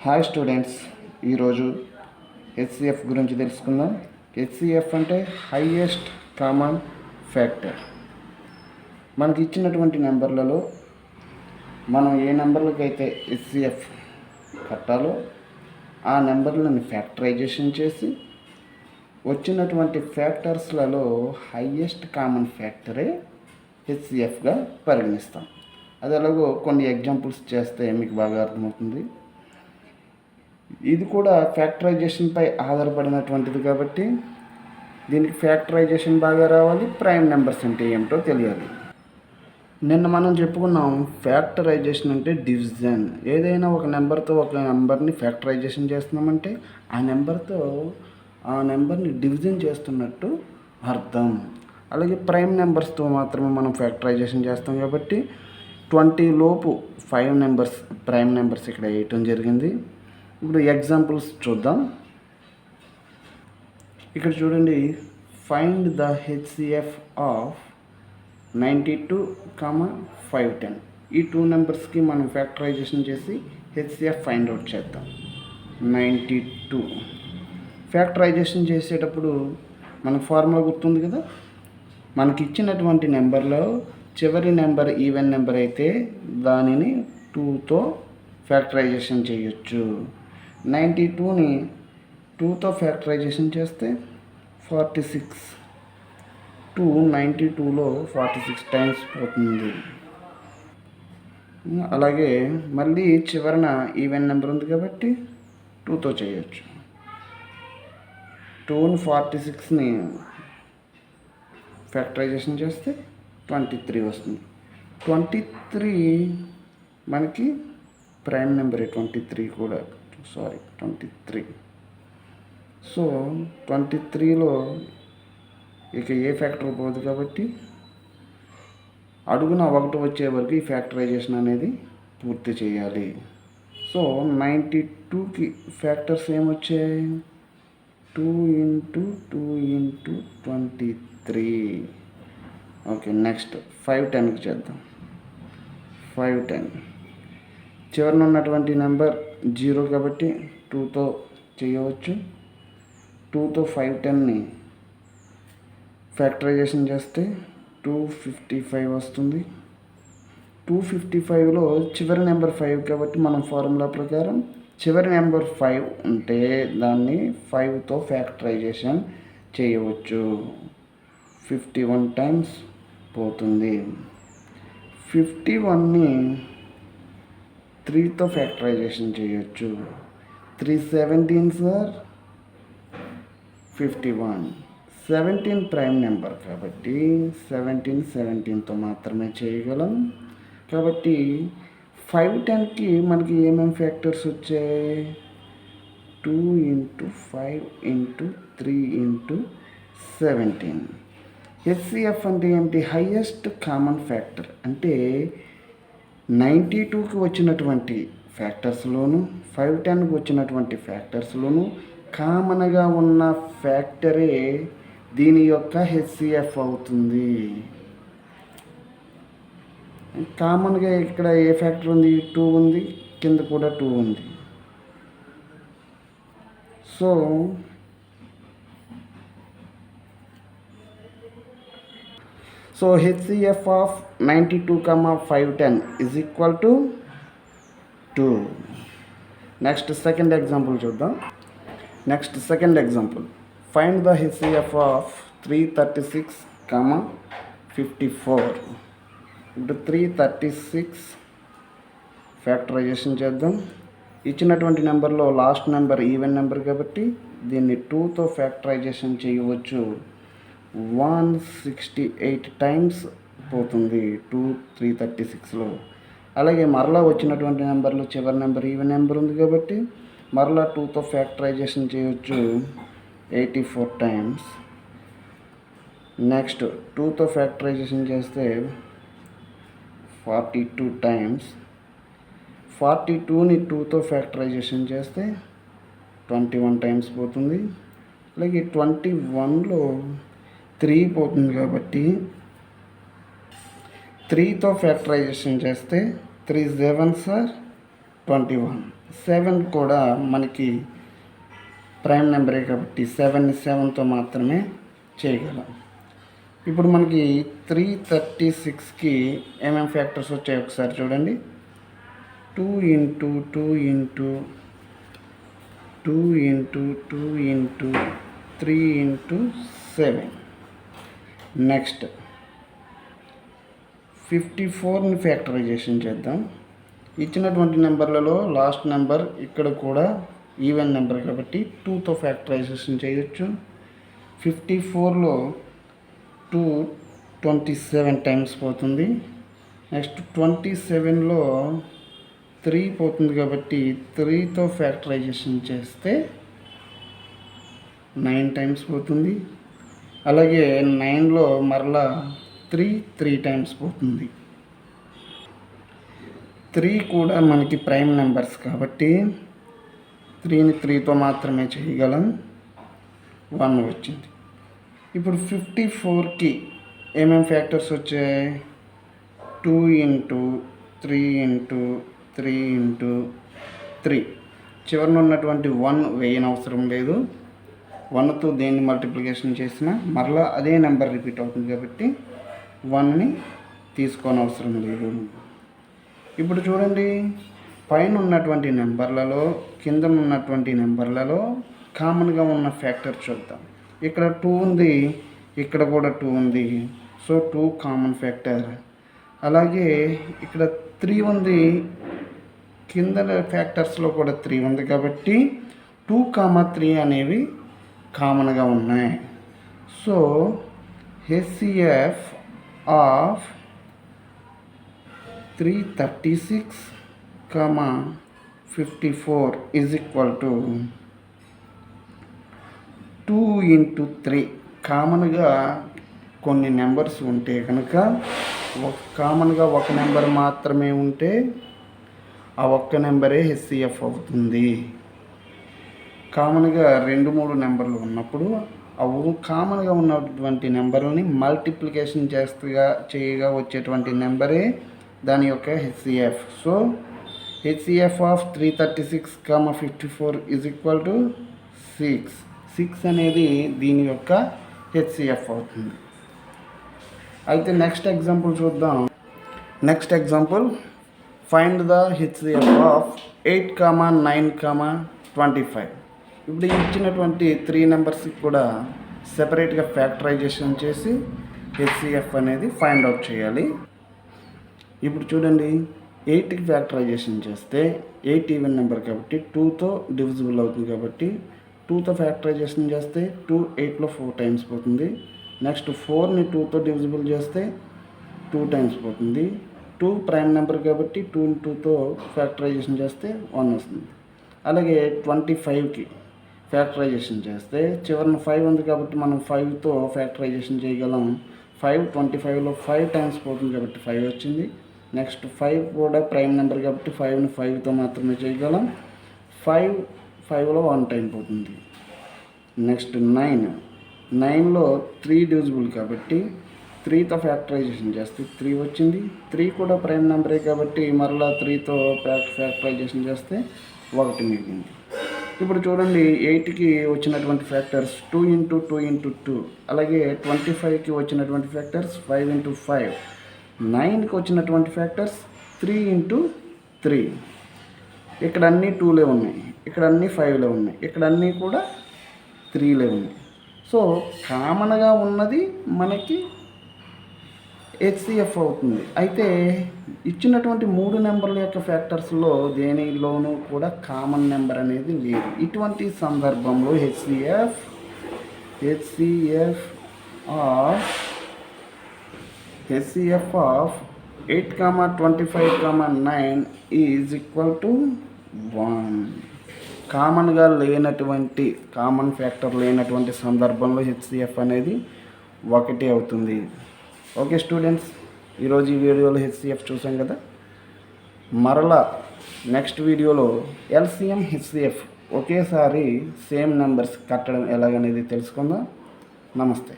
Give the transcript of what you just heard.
Hi students, ఈరోజు HCF గురించి తెలుసుకుందాం. హెచ్సిఎఫ్ అంటే హైయెస్ట్ కామన్ ఫ్యాక్టర్. మనకి ఇచ్చినటువంటి నెంబర్లలో మనం ఏ నెంబర్లకైతే హెచ్సిఎఫ్ కట్టాలో ఆ నెంబర్లను ఫ్యాక్టరైజేషన్ చేసి వచ్చినటువంటి ఫ్యాక్టర్స్లలో హైయెస్ట్ కామన్ ఫ్యాక్టరే హెచ్సిఎఫ్గా పరిగణిస్తాం. అది ఎలాగో కొన్ని ఎగ్జాంపుల్స్ చేస్తే మీకు బాగా అర్థమవుతుంది. ఇది కూడా ఫ్యాక్టరైజేషన్పై ఆధారపడినటువంటిది కాబట్టి దీనికి ఫ్యాక్టరైజేషన్ బాగా రావాలి, ప్రైమ్ నెంబర్స్ అంటే ఏమిటో తెలియాలి. నిన్న మనం చెప్పుకున్నాం ఫ్యాక్టరైజేషన్ అంటే డివిజన్. ఏదైనా ఒక నెంబర్తో ఒక నెంబర్ని ఫ్యాక్టరైజేషన్ చేస్తున్నామంటే ఆ నెంబర్ని డివిజన్ చేస్తున్నట్టు అర్థం. అలాగే ప్రైమ్ నెంబర్స్తో మాత్రమే మనం ఫ్యాక్టరైజేషన్ చేస్తాం కాబట్టి 20 లోపు 5 నెంబర్స్ ప్రైమ్ నెంబర్స్ ఇక్కడ వేయటం జరిగింది. ఇప్పుడు ఎగ్జాంపుల్స్ చూద్దాం. ఇక్కడ చూడండి, ఫైండ్ ద హెచ్సిఎఫ్ ఆఫ్ 92, 510. ఈ 2 నెంబర్స్కి మనం ఫ్యాక్టరైజేషన్ చేసి హెచ్సిఎఫ్ ఫైండ్ అవుట్ చేద్దాం. 92 ఫ్యాక్టరైజేషన్ చేసేటప్పుడు మనకు ఫార్ములా గుర్తుంది కదా. మనకి ఇచ్చినటువంటి నెంబర్లో చివరి నెంబర్ ఈవెన్ నెంబర్ అయితే దానిని 2తో ఫ్యాక్టరైజేషన్ చేయొచ్చు. 92ని 2తో ఫ్యాక్టరైజేషన్ చేస్తే 46. 92లో 46 టైమ్స్ పోతుంది. అలాగే మళ్ళీ చివరన ఈవెన్ నెంబర్ ఉంది కాబట్టి 2తో చేయొచ్చు. 2ని 46ని ఫ్యాక్టరైజేషన్ చేస్తే 23 వస్తుంది. 23 మనకి ప్రైమ్ నెంబర్ 23 కూడా 23. సో 23లో ఇక ఏ ఫ్యాక్టర్ పోదు కాబట్టి అడుగున 1 వచ్చే వరకు ఈ ఫ్యాక్టరైజేషన్ అనేది పూర్తి చేయాలి. సో 92కి ఫ్యాక్టర్స్ ఏమొచ్చాయి? 2 × 2 × 23. ఓకే, నెక్స్ట్ 510కి చేద్దాం. 510 చివరన ఉన్నటువంటి నెంబర్ 0 కాబట్టి 2తో చేయవచ్చు. 2తో 510ని ఫ్యాక్టరైజేషన్ చేస్తే 255 వస్తుంది. 255లో చివరి నెంబర్ 5 కాబట్టి మనం ఫార్ములా ప్రకారం చివరి నెంబర్ 5 ఉంటే దాన్ని 5తో ఫ్యాక్టరైజేషన్ చేయవచ్చు. 51 టైమ్స్ పోతుంది. 51ని 3తో ఫ్యాక్టరైజేషన్ చేయొచ్చు. 3 17 సార్ 51. 17 ప్రైమ్ నెంబర్ కాబట్టి 17తో మాత్రమే చేయగలం. కాబట్టి 510కి మనకి ఏమేమి ఫ్యాక్టర్స్ వచ్చాయి? 2 × 5 × 3 × 17. హెచ్సిఎఫ్ అంటే ఏమిటి? Highest common factor. అంటే 92కి వచ్చినటువంటి ఫ్యాక్టర్స్లోను 510కి వచ్చినటువంటి ఫ్యాక్టర్స్లోను కామన్గా ఉన్న ఫ్యాక్టరే దీని యొక్క హెచ్సిఎఫ్ అవుతుంది. కామన్గా ఇక్కడ ఏ ఫ్యాక్టర్ ఉంది? 2 ఉంది, కింద కూడా 2 ఉంది. So HCF of 92, 510 is equal to 2. Next second example చూద్దాం. Find the HCF of 336, 54. ఇప్పుడు 336 ఫ్యాక్టరైజేషన్ చేద్దాం. ఇచ్చినటువంటి నెంబర్లో లాస్ట్ నెంబర్ ఈవెన్ నెంబర్ కాబట్టి దీన్ని 2తో ఫ్యాక్టరైజేషన్ చేయవచ్చు. 168 టైమ్స్ పోతుంది 336లో. అలాగే మరలా వచ్చినటువంటి నెంబర్లో చివరి నెంబర్ ఈవెన్ నెంబర్ ఉంది కాబట్టి మరలా 2తో ఫ్యాక్టరైజేషన్ చేయొచ్చు 84 టైమ్స్. నెక్స్ట్ 2తో ఫ్యాక్టరైజేషన్ చేస్తే 42 టైమ్స్. 42ని 2తో ఫ్యాక్టరైజేషన్ చేస్తే 21 టైమ్స్ పోతుంది. అలాగే 21లో 3 పోతుంది కాబట్టి 3తో ఫ్యాక్టరైజేషన్ చేస్తే 3 7 21. 7 కూడా మనకి ప్రైమ్ నెంబరే కాబట్టి 7ని 7తో మాత్రమే చేయగలం. ఇప్పుడు మనకి 336కి ఏమేమి ఫ్యాక్టర్స్ వచ్చాయి ఒకసారి చూడండి. 2 into 2 into 2 into 2 into 3 into 7. Next 54ని ఫ్యాక్టరైజేషన్ చేద్దాం. ఇచ్చినటువంటి నెంబర్లలో లాస్ట్ నెంబర్ ఇక్కడ కూడా ఈవెన్ నెంబర్ కాబట్టి 2తో ఫ్యాక్టరైజేషన్ చేయొచ్చు. 54లో 2 27 టైమ్స్ పోతుంది. నెక్స్ట్ 27లో 3 పోతుంది కాబట్టి 3తో ఫ్యాక్టరైజేషన్ చేస్తే 9 టైమ్స్ పోతుంది. అలాగే 9లో మరలా 3 టైమ్స్ పోతుంది. 3 కూడా మనకి ప్రైమ్ నెంబర్స్ కాబట్టి 3ని 3తో మాత్రమే చేయగలం. 1 వచ్చింది. ఇప్పుడు 54కి ఏమేమి ఫ్యాక్టర్స్ వచ్చాయి? 2 ఇంటూ 3 ఇంటూ 3 ఇంటూ 3. చివరిన ఉన్నటువంటి 1 వేయనవసరం లేదు. 1తో దేన్ని మల్టిప్లికేషన్ చేసినా మరలా అదే నెంబర్ రిపీట్ అవుతుంది కాబట్టి 1ని తీసుకోనవసరం లేదు. ఇప్పుడు చూడండి, పైన ఉన్నటువంటి నెంబర్లలో కింద ఉన్నటువంటి నెంబర్లలో కామన్గా ఉన్న ఫ్యాక్టర్ చూద్దాం. ఇక్కడ 2 ఉంది, ఇక్కడ కూడా 2 ఉంది. So 2 common factor. అలాగే ఇక్కడ 3 ఉంది, కింద ఫ్యాక్టర్స్లో కూడా 3 ఉంది కాబట్టి 2, 3 అనేవి కామన్గా ఉన్నాయి. So HCF of 336, 54 is equal to 2 into 3. కామన్గా కొన్ని నెంబర్స్ ఉంటే కనుక కామన్గా ఒక నెంబర్ మాత్రమే ఉంటే ఆ ఒక్క నెంబరే HCF అవుతుంది. కామన్గా 2, 3 నెంబర్లు ఉన్నప్పుడు అవి కామన్గా ఉన్నటువంటి నెంబర్ని మల్టిప్లికేషన్ చేయగా వచ్చేటువంటి నెంబరే దాని యొక్క HCF. So HCF of 336, 54 is equal to 6. 6 అనేది దీని యొక్క HCF అవుతుంది. అయితే నెక్స్ట్ ఎగ్జాంపుల్ చూద్దాం. Next example, find the HCF of 8, 9, 25. ఇప్పుడు ఇచ్చినటువంటి 3 నెంబర్స్కి కూడా సెపరేట్గా ఫ్యాక్టరైజేషన్ చేసి HCF అనేది ఫైండ్ అవుట్ చేయాలి. ఇప్పుడు చూడండి, 8కి ఫ్యాక్టరైజేషన్ చేస్తే 8 ఈవెన్ నెంబర్ కాబట్టి 2తో డివిజిబుల్ అవుతుంది కాబట్టి 2తో ఫ్యాక్టరైజేషన్ చేస్తే 2 8లో 4 టైమ్స్ పోతుంది. నెక్స్ట్ 4ని 2తో డివిజిబుల్ చేస్తే 2 టైమ్స్ పోతుంది. 2 ప్రైమ్ నెంబర్ కాబట్టి 2 2తో ఫ్యాక్టరైజేషన్ చేస్తే 1 వస్తుంది. అలాగే 25కి ఫ్యాక్టరైజేషన్ చేస్తే చివరిన 5 ఉంది కాబట్టి మనం 5తో ఫ్యాక్టరైజేషన్ చేయగలం. 5 25లో 5 టైమ్స్ పోతుంది కాబట్టి 5 వచ్చింది. నెక్స్ట్ 5 కూడా ప్రైమ్ నెంబర్ కాబట్టి 5ని 5తో మాత్రమే చేయగలం. 5లో 1 టైం పోతుంది. నెక్స్ట్ 9లో 3 డివిజిబుల్ కాబట్టి 3తో ఫ్యాక్టరైజేషన్ చేస్తే 3 వచ్చింది. 3 కూడా ప్రైమ్ నెంబరే కాబట్టి మరలా 3తో ఫ్యాక్టరైజేషన్ చేస్తే 1 మిగిలింది. ఇప్పుడు చూడండి, 8కి వచ్చినటువంటి ఫ్యాక్టర్స్ 2 ఇంటూ 2 ఇంటూ 2. అలాగే 25కి వచ్చినటువంటి ఫ్యాక్టర్స్ 5 ఇంటూ 5. 9కి వచ్చినటువంటి ఫ్యాక్టర్స్ 3 ఇంటూ 3. ఇక్కడ అన్నీ 2లే ఉన్నాయి, ఇక్కడ అన్నీ 5లే ఉన్నాయి, ఇక్కడ అన్నీ కూడా 3లే ఉన్నాయి. సో కామన్గా ఉన్నది మనకి HCF అవుతుంది. అయితే ఇచ్చినటువంటి 3 నెంబర్ల యొక్క ఫ్యాక్టర్స్లో దేనిలోనూ కూడా కామన్ నెంబర్ అనేది లేదు. ఇటువంటి సందర్భంలో HCF of 8, 25, 9 is equal to 1. కామన్గా లేనటువంటి కామన్ ఫ్యాక్టర్ లేనటువంటి సందర్భంలో HCF అనేది 1 అవుతుంది. ఓకే స్టూడెంట్స్, ఈరోజు ఈ వీడియోలో HCF చూసాం కదా. మరలా నెక్స్ట్ వీడియోలో LCM HCF ఒకేసారి సేమ్ నెంబర్స్ కట్టడం ఎలాగనేది తెలుసుకుందాం. నమస్తే.